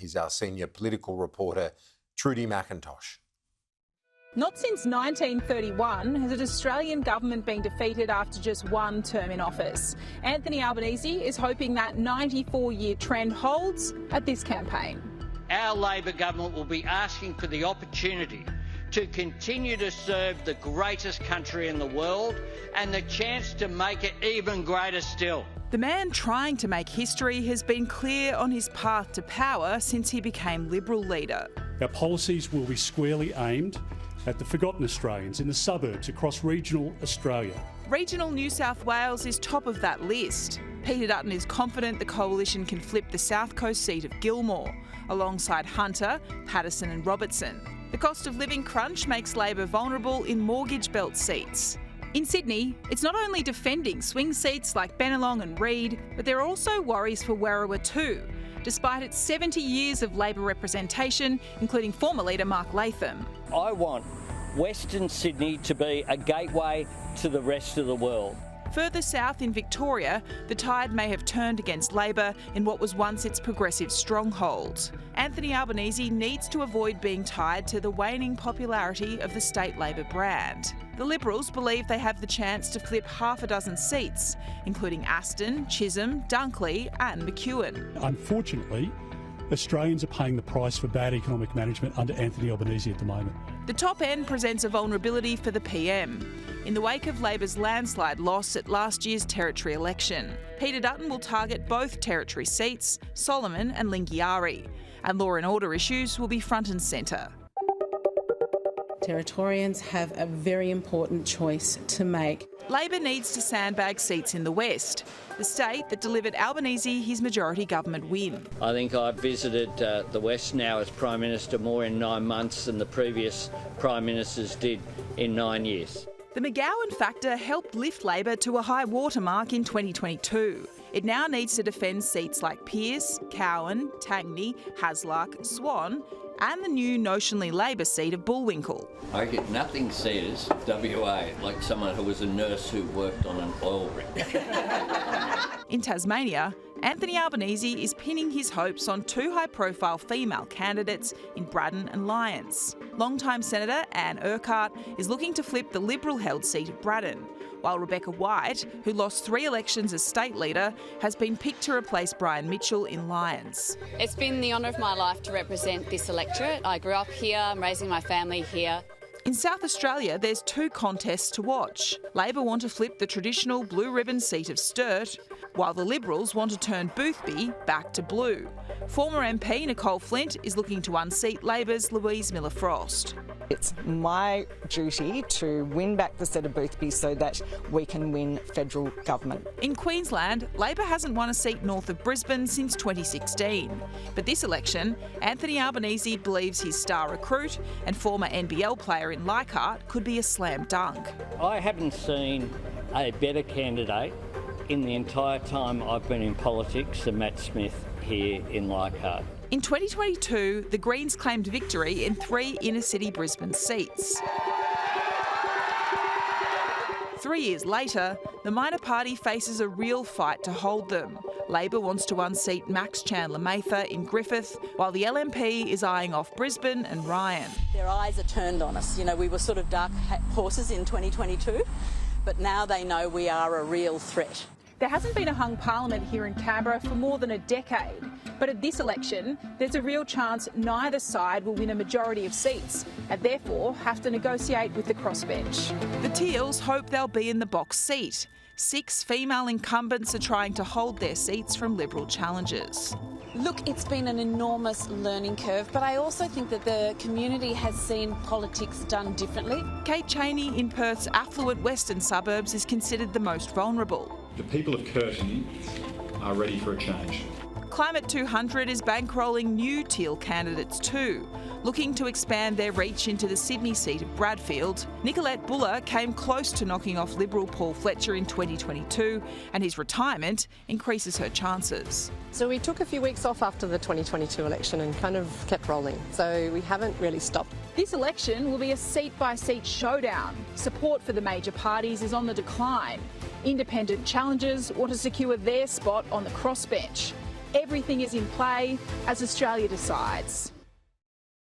He's our senior political reporter, Trudy McIntosh. Not since 1931 has an Australian government been defeated after just one term in office. Anthony Albanese is hoping that 94-year trend holds at this campaign. Our Labor government will be asking for the opportunity to continue to serve the greatest country in the world and the chance to make it even greater still. The man trying to make history has been clear on his path to power since he became Liberal leader. Our policies will be squarely aimed at the forgotten Australians in the suburbs across regional Australia. Regional New South Wales is top of that list. Peter Dutton is confident the coalition can flip the South Coast seat of Gilmore, alongside Hunter, Patterson and Robertson. The cost of living crunch makes Labor vulnerable in mortgage belt seats. In Sydney, it's not only defending swing seats like Bennelong and Reid, but there are also worries for Werriwa too, despite its 70 years of Labor representation, including former leader Mark Latham. I want Western Sydney to be a gateway to the rest of the world. Further south in Victoria, the tide may have turned against Labor in what was once its progressive stronghold. Anthony Albanese needs to avoid being tied to the waning popularity of the state Labor brand. The Liberals believe they have the chance to flip half a dozen seats, including Aston, Chisholm, Dunkley and McEwen. Unfortunately, Australians are paying the price for bad economic management under Anthony Albanese at the moment. The top end presents a vulnerability for the PM. In the wake of Labor's landslide loss at last year's territory election, Peter Dutton will target both territory seats, Solomon and Lingiari, and law and order issues will be front and centre. Territorians have a very important choice to make. Labor needs to sandbag seats in the West, the state that delivered Albanese his majority government win. I think I've visited the West now as Prime Minister more in 9 months than the previous Prime Ministers did in 9 years. The McGowan factor helped lift Labor to a high watermark in 2022. It now needs to defend seats like Pearce, Cowan, Tangney, Hasluck, Swan and the new notionally Labor seat of Bullwinkle. I get nothing says WA like someone who was a nurse who worked on an oil rig. In Tasmania, Anthony Albanese is pinning his hopes on two high-profile female candidates in Braddon and Lyons. Longtime Senator Anne Urquhart is looking to flip the Liberal-held seat of Braddon, while Rebecca White, who lost 3 elections as state leader, has been picked to replace Brian Mitchell in Lyons. It's been the honour of my life to represent this electorate. I grew up here, I'm raising my family here. In South Australia, there's 2 contests to watch. Labor want to flip the traditional blue ribbon seat of Sturt, while the Liberals want to turn Boothby back to blue. Former MP Nicole Flint is looking to unseat Labor's Louise Miller-Frost. It's my duty to win back the seat of Boothby so that we can win federal government. In Queensland, Labor hasn't won a seat north of Brisbane since 2016. But this election, Anthony Albanese believes his star recruit and former NBL player in Leichhardt could be a slam dunk. I haven't seen a better candidate in the entire time I've been in politics than Matt Smith here in Leichhardt. In 2022, the Greens claimed victory in 3 inner-city Brisbane seats. 3 years later, the minor party faces a real fight to hold them. Labor wants to unseat Max Chandler-Mather in Griffith, while the LNP is eyeing off Brisbane and Ryan. Their eyes are turned on us. You know, we were sort of dark horses in 2022, but now they know we are a real threat. There hasn't been a hung parliament here in Canberra for more than a decade, but at this election, there's a real chance neither side will win a majority of seats and therefore have to negotiate with the crossbench. The Teals hope they'll be in the box seat. 6 female incumbents are trying to hold their seats from Liberal challengers. Look, it's been an enormous learning curve, but I also think that the community has seen politics done differently. Kate Cheney in Perth's affluent western suburbs is considered the most vulnerable. The people of Curtin are ready for a change. Climate 200 is bankrolling new Teal candidates too, looking to expand their reach into the Sydney seat of Bradfield. Nicolette Buller came close to knocking off Liberal Paul Fletcher in 2022, and his retirement increases her chances. So we took a few weeks off after the 2022 election and kind of kept rolling, so we haven't really stopped. This election will be a seat-by-seat showdown. Support for the major parties is on the decline. Independent challengers want to secure their spot on the crossbench. everything is in play as Australia decides.